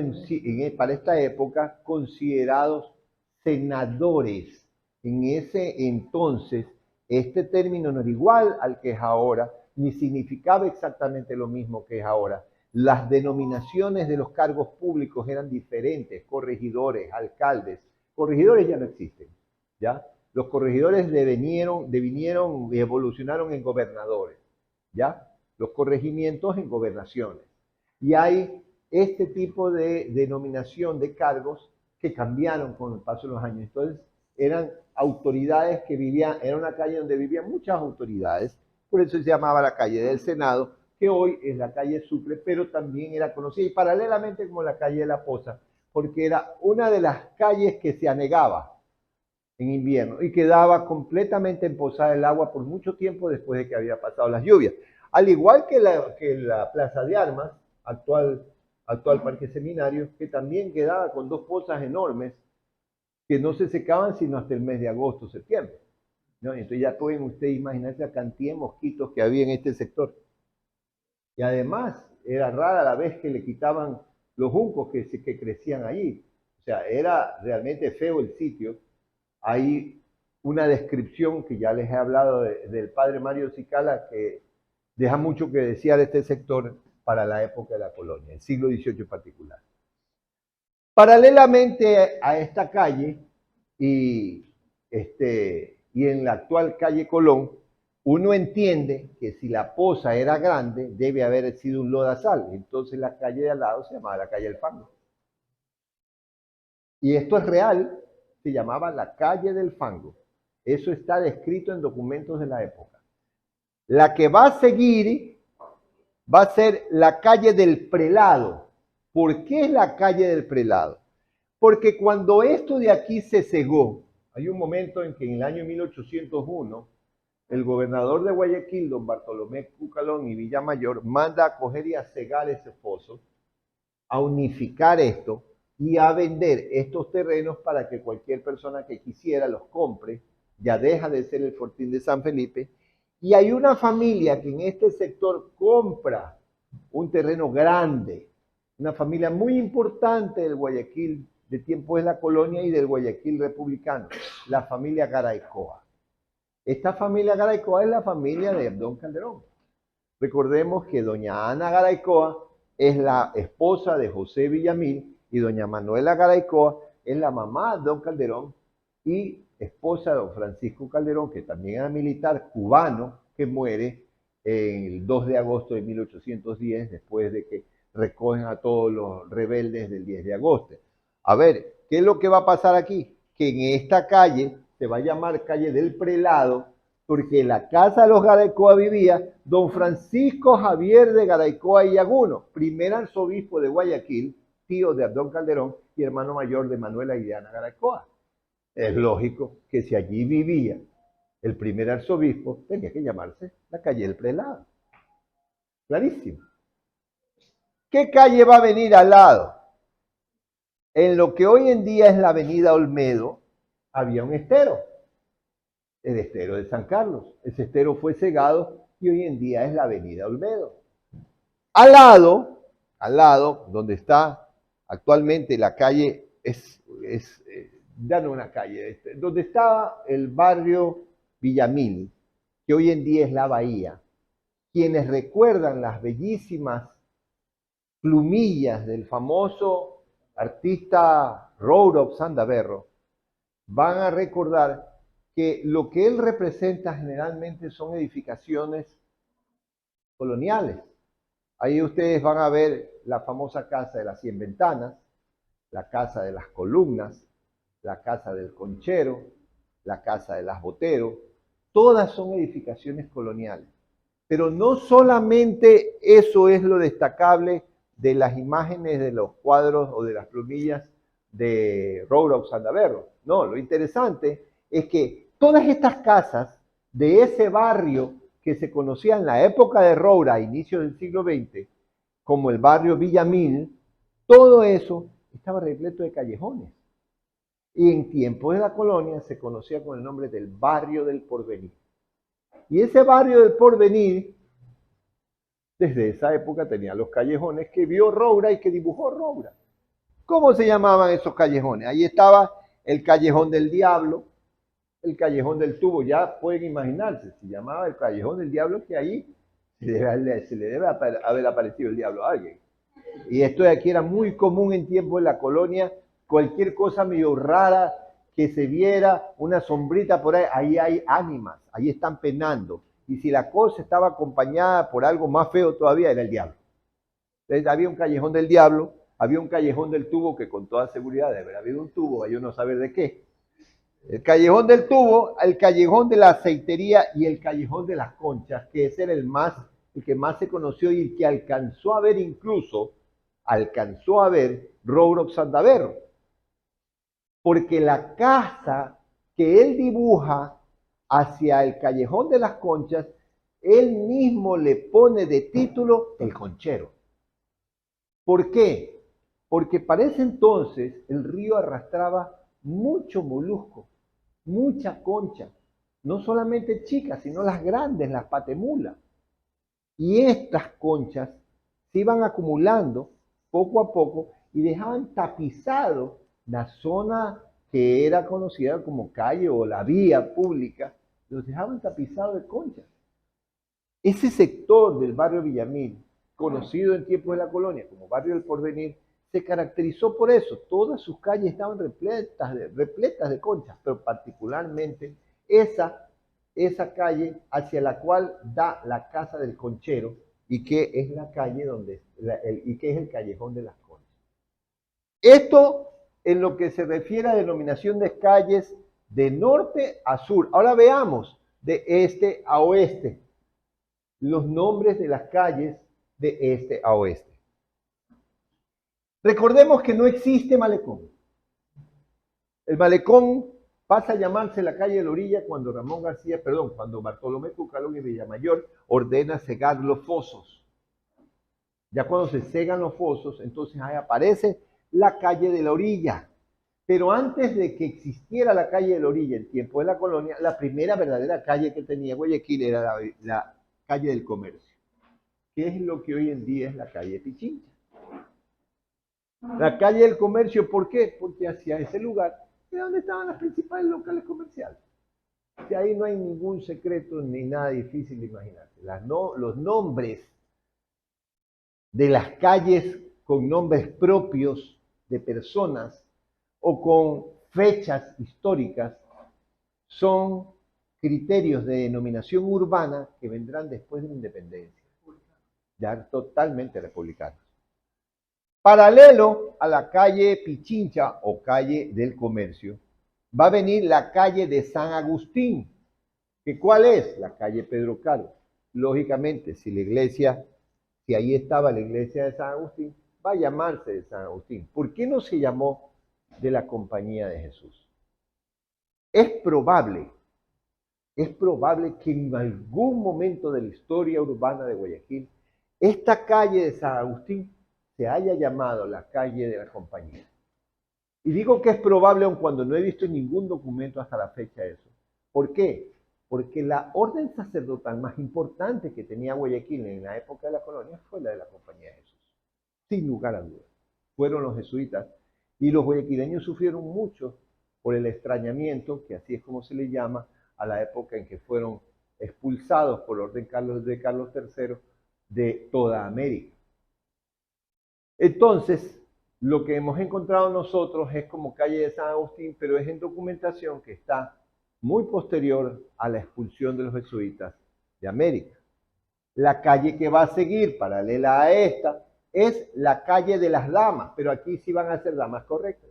[SPEAKER 1] para esta época considerados senadores. En ese entonces, este término no era igual al que es ahora, ni significaba exactamente lo mismo que es ahora. Las denominaciones de los cargos públicos eran diferentes, corregidores, alcaldes. Corregidores ya no existen, ¿ya? Los corregidores devinieron y evolucionaron en gobernadores, ¿ya? Los corregimientos en gobernaciones. Y hay este tipo de denominación de cargos que cambiaron con el paso de los años. Entonces, eran autoridades que vivían, era una calle donde vivían muchas autoridades, por eso se llamaba la calle del Senado, que hoy es la calle Sucre, pero también era conocida y paralelamente como la calle de la Poza, porque era una de las calles que se anegaba en invierno y quedaba completamente empozada el agua por mucho tiempo después de que había pasado las lluvias. Al igual que la Plaza de Armas, actual Parque Seminario, que también quedaba con dos pozas enormes que no se secaban sino hasta el mes de agosto, septiembre, ¿no? Entonces ya pueden ustedes imaginarse la cantidad de mosquitos que había en este sector. Y además era rara la vez que le quitaban los juncos que crecían allí. O sea, era realmente feo el sitio. Hay una descripción que ya les he hablado del padre Mario Cicala que deja mucho que desear este sector para la época de la colonia, el siglo XVIII en particular. Paralelamente a esta calle y en la actual calle Colón, uno entiende que si la Poza era grande, debe haber sido un lodazal. Entonces la calle de al lado se llamaba la calle del Fango. Y esto es real, se llamaba la calle del Fango. Eso está descrito en documentos de la época. La que va a seguir va a ser la calle del Prelado. ¿Por qué es la calle del Prelado? Porque cuando esto de aquí se cegó, hay un momento en que en el año 1801, el gobernador de Guayaquil, don Bartolomé Cucalón y Villamayor, manda a coger y a cegar ese foso, a unificar esto y a vender estos terrenos para que cualquier persona que quisiera los compre. Ya deja de ser el Fortín de San Felipe. Y hay una familia que en este sector compra un terreno grande, una familia muy importante del Guayaquil de tiempos de la colonia y del Guayaquil republicano, la familia Garaycoa. Esta familia Garaycoa es la familia de Abdón Calderón. Recordemos que doña Ana Garaycoa es la esposa de José Villamil y doña Manuela Garaycoa es la mamá de Don Calderón y esposa de don Francisco Calderón, que también era militar cubano, que muere el 2 de agosto de 1810, después de que recogen a todos los rebeldes del 10 de agosto. A ver, ¿qué es lo que va a pasar aquí? Que en esta calle se va a llamar calle del Prelado, porque en la casa de los Garaycoa vivía don Francisco Javier de Garaycoa y Yaguno, primer arzobispo de Guayaquil, tío de Abdón Calderón y hermano mayor de Manuela y de Ana Garaycoa. Es lógico que si allí vivía el primer arzobispo, tenía que llamarse la calle del Prelado. Clarísimo. ¿Qué calle va a venir al lado? En lo que hoy en día es la avenida Olmedo, había un estero, el estero de San Carlos. Ese estero fue cegado y hoy en día es la avenida Olmedo. Al lado, donde está actualmente la calle, ya no una calle, donde estaba el barrio Villamil, que hoy en día es la Bahía. Quienes recuerdan las bellísimas plumillas del famoso artista Rouro Sandaverro, van a recordar que lo que él representa generalmente son edificaciones coloniales. Ahí ustedes van a ver la famosa casa de las 100 ventanas, la casa de las columnas, la casa del conchero, la casa de las boteros. Todas son edificaciones coloniales. Pero no solamente eso es lo destacable de las imágenes de los cuadros o de las plumillas de Rouro Sandaverro. No, lo interesante es que todas estas casas de ese barrio que se conocía en la época de Roura, a inicios del siglo XX, como el barrio Villamil, todo eso estaba repleto de callejones. Y en tiempos de la colonia se conocía con el nombre del Barrio del Porvenir. Y ese Barrio del Porvenir, desde esa época tenía los callejones que vio Roura y que dibujó Roura. ¿Cómo se llamaban esos callejones? Ahí estaba el Callejón del Diablo, el Callejón del Tubo. Ya pueden imaginarse, se llamaba el Callejón del Diablo, que ahí se le debe haber aparecido el diablo a alguien. Y esto de aquí era muy común en tiempos de la colonia. Cualquier cosa medio rara que se viera, una sombrita por ahí hay ánimas, ahí están penando. Y si la cosa estaba acompañada por algo más feo todavía, era el diablo. Entonces había un Callejón del Diablo, había un Callejón del Tubo, que con toda seguridad debe haber habido un tubo, hay uno saber de qué. El Callejón del Tubo, el Callejón de la Aceitería y el Callejón de las Conchas, que ese era el que más se conoció y el que alcanzó a ver incluso, Rouro Sandaverro. Porque la casa que él dibuja hacia el Callejón de las Conchas, él mismo le pone de título El Conchero. ¿Por qué? Porque para ese entonces el río arrastraba mucho molusco, mucha concha, no solamente chicas, sino las grandes, las patemulas. Y estas conchas se iban acumulando poco a poco y dejaban tapizado la zona que era conocida como calle o la vía pública, los dejaban tapizados de conchas. Ese sector del barrio Villamil, conocido en tiempos de la colonia como Barrio del Porvenir, se caracterizó por eso. Todas sus calles estaban repletas de conchas, pero particularmente esa calle hacia la cual da la Casa del Conchero y que es la calle y que es el Callejón de las Conchas. Esto en lo que se refiere a denominación de calles de norte a sur. Ahora veamos de este a oeste los nombres de las calles de este a oeste. Recordemos que no existe malecón. El malecón pasa a llamarse la calle de la orilla cuando cuando Bartolomé Cucalón y Villamayor ordena cegar los fosos. Ya cuando se cegan los fosos, entonces ahí aparece la calle de la orilla. Pero antes de que existiera la calle de la orilla en tiempo de la colonia, la primera verdadera calle que tenía Guayaquil era la calle del Comercio, que es lo que hoy en día es la calle Pichincha. La calle del Comercio, ¿por qué? Porque hacia ese lugar es donde estaban las principales locales comerciales. Y ahí no hay ningún secreto ni nada difícil de imaginarse. Los nombres de las calles con nombres propios de personas o con fechas históricas son criterios de denominación urbana que vendrán después de la independencia, ya totalmente republicanos. Paralelo a la calle Pichincha o calle del Comercio, va a venir la calle de San Agustín. ¿Que cuál es? La calle Pedro Caro. Lógicamente, si ahí estaba la iglesia de San Agustín, va a llamarse de San Agustín. ¿Por qué no se llamó de la Compañía de Jesús? Es probable que en algún momento de la historia urbana de Guayaquil, esta calle de San Agustín se haya llamado la calle de la Compañía. Y digo que es probable aun cuando no he visto ningún documento hasta la fecha de eso. ¿Por qué? Porque la orden sacerdotal más importante que tenía Guayaquil en la época de la colonia fue la de la Compañía de Jesús. Sin lugar a dudas. Fueron los jesuitas. Y los guayaquileños sufrieron mucho por el extrañamiento, que así es como se le llama, a la época en que fueron expulsados por orden de Carlos III de toda América. Entonces, lo que hemos encontrado nosotros es como calle de San Agustín, pero es en documentación que está muy posterior a la expulsión de los jesuitas de América. La calle que va a seguir, paralela a esta, es la calle de las damas, pero aquí sí van a ser damas correctas.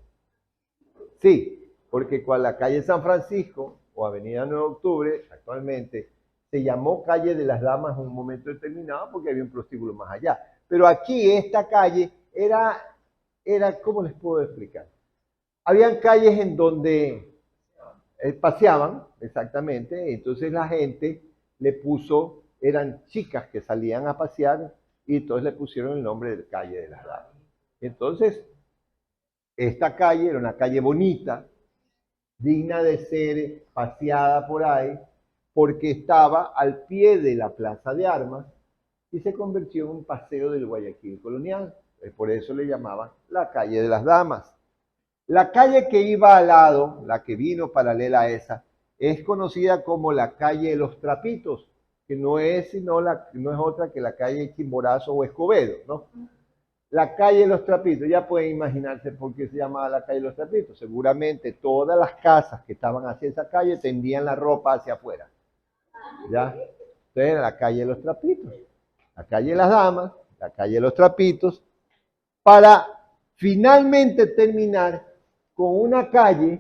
[SPEAKER 1] Sí, porque con la calle San Francisco o Avenida 9 de Octubre, actualmente, se llamó calle de las damas en un momento determinado porque había un prostíbulo más allá. Pero aquí esta calle era ¿cómo les puedo explicar? Habían calles en donde paseaban, exactamente, entonces la gente eran chicas que salían a pasear y entonces le pusieron el nombre de calle de las damas. Entonces, esta calle era una calle bonita, digna de ser paseada por ahí, porque estaba al pie de la Plaza de Armas y se convirtió en un paseo del Guayaquil colonial. Por eso le llamaban la calle de las Damas. La calle que iba al lado, la que vino paralela a esa, es conocida como la calle de los Trapitos, que no es otra que la calle Chimborazo o Escobedo, ¿no? La calle de los Trapitos, ya pueden imaginarse por qué se llamaba la calle de los Trapitos. Seguramente todas las casas que estaban hacia esa calle tendían la ropa hacia afuera, ¿ya? Entonces era la calle de los Trapitos, la calle de las Damas, la calle de los Trapitos, para finalmente terminar con una calle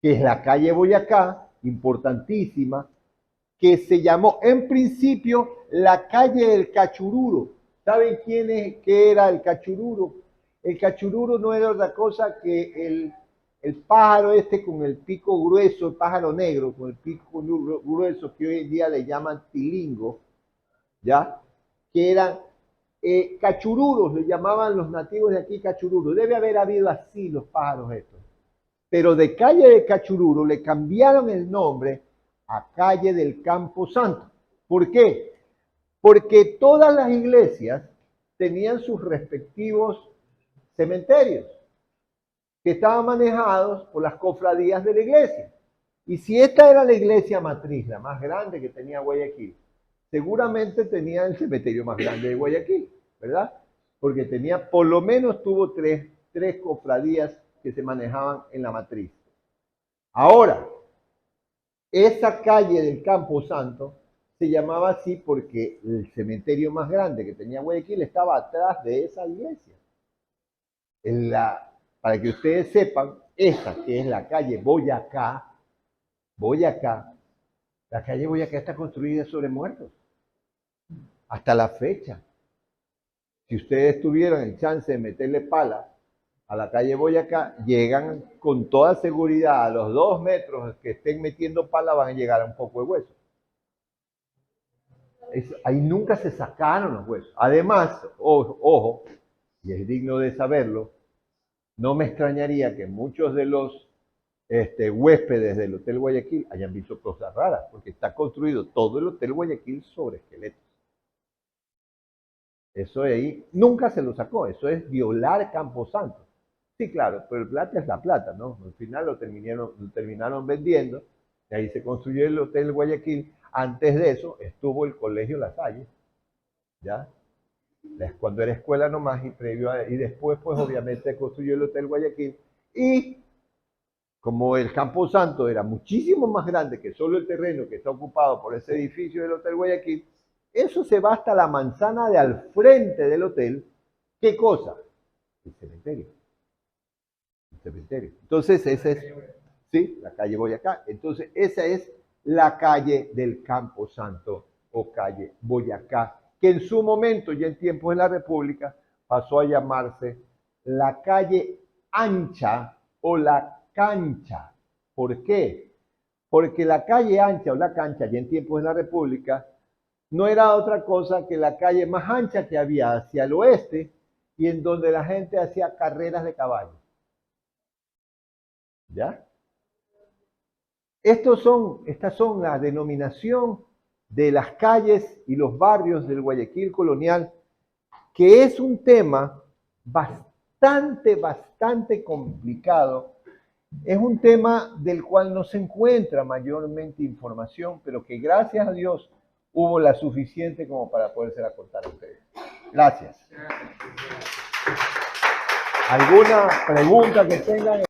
[SPEAKER 1] que es la calle Boyacá, importantísima, que se llamó en principio la calle del Cachururo. ¿Saben qué era el cachururo? El cachururo no era otra cosa que el pájaro este con el pico grueso, el pájaro negro con el pico grueso, que hoy en día le llaman tilingo, ¿ya? Que eran cachururos, le llamaban los nativos de aquí cachururos. Debe haber habido así los pájaros estos. Pero de calle de Cachururo le cambiaron el nombre a calle del Campo Santo. ¿Por qué? Porque todas las iglesias tenían sus respectivos cementerios que estaban manejados por las cofradías de la iglesia. Y si esta era la iglesia matriz, la más grande que tenía Guayaquil, seguramente tenía el cementerio más grande de Guayaquil, ¿verdad? Porque tenía, por lo menos tuvo tres cofradías que se manejaban en la matriz. Ahora, esa calle del Campo Santo se llamaba así porque el cementerio más grande que tenía Guayaquil estaba atrás de esa iglesia. Para que ustedes sepan, esta que es la calle Boyacá, la calle Boyacá está construida sobre muertos. Hasta la fecha. Si ustedes tuvieran el chance de meterle pala a la calle Boyacá, llegan con toda seguridad a los 2 metros que estén metiendo pala, van a llegar a un poco de hueso. Ahí nunca se sacaron los huesos. Además, ojo, y es digno de saberlo, no me extrañaría que muchos de los huéspedes del Hotel Guayaquil hayan visto cosas raras, porque está construido todo el Hotel Guayaquil sobre esqueletos. Eso de ahí nunca se lo sacó, eso es violar Camposanto. Sí, claro, pero el plata es la plata, ¿no? Al final lo terminaron vendiendo, y ahí se construyó el Hotel Guayaquil. Antes de eso estuvo el Colegio La Salle, ¿ya? Cuando era escuela nomás y después pues obviamente se construyó el Hotel Guayaquil y como el Camposanto era muchísimo más grande que solo el terreno que está ocupado por ese edificio del Hotel Guayaquil, eso se va hasta la manzana de al frente del hotel. ¿Qué cosa? El cementerio. El cementerio. Entonces esa es, sí, la calle Boyacá. Entonces esa es la calle del Camposanto o calle Boyacá, que en su momento, ya en tiempos de la República, pasó a llamarse la calle ancha o la cancha. ¿Por qué? Porque la calle ancha o la cancha, ya en tiempos de la República, no era otra cosa que la calle más ancha que había hacia el oeste y en donde la gente hacía carreras de caballo. ¿Ya? Estas son la denominación de las calles y los barrios del Guayaquil colonial, que es un tema bastante complicado. Es un tema del cual no se encuentra mayormente información, pero que gracias a Dios hubo la suficiente como para podérsela contar a ustedes. Gracias. ¿Alguna pregunta que tengan?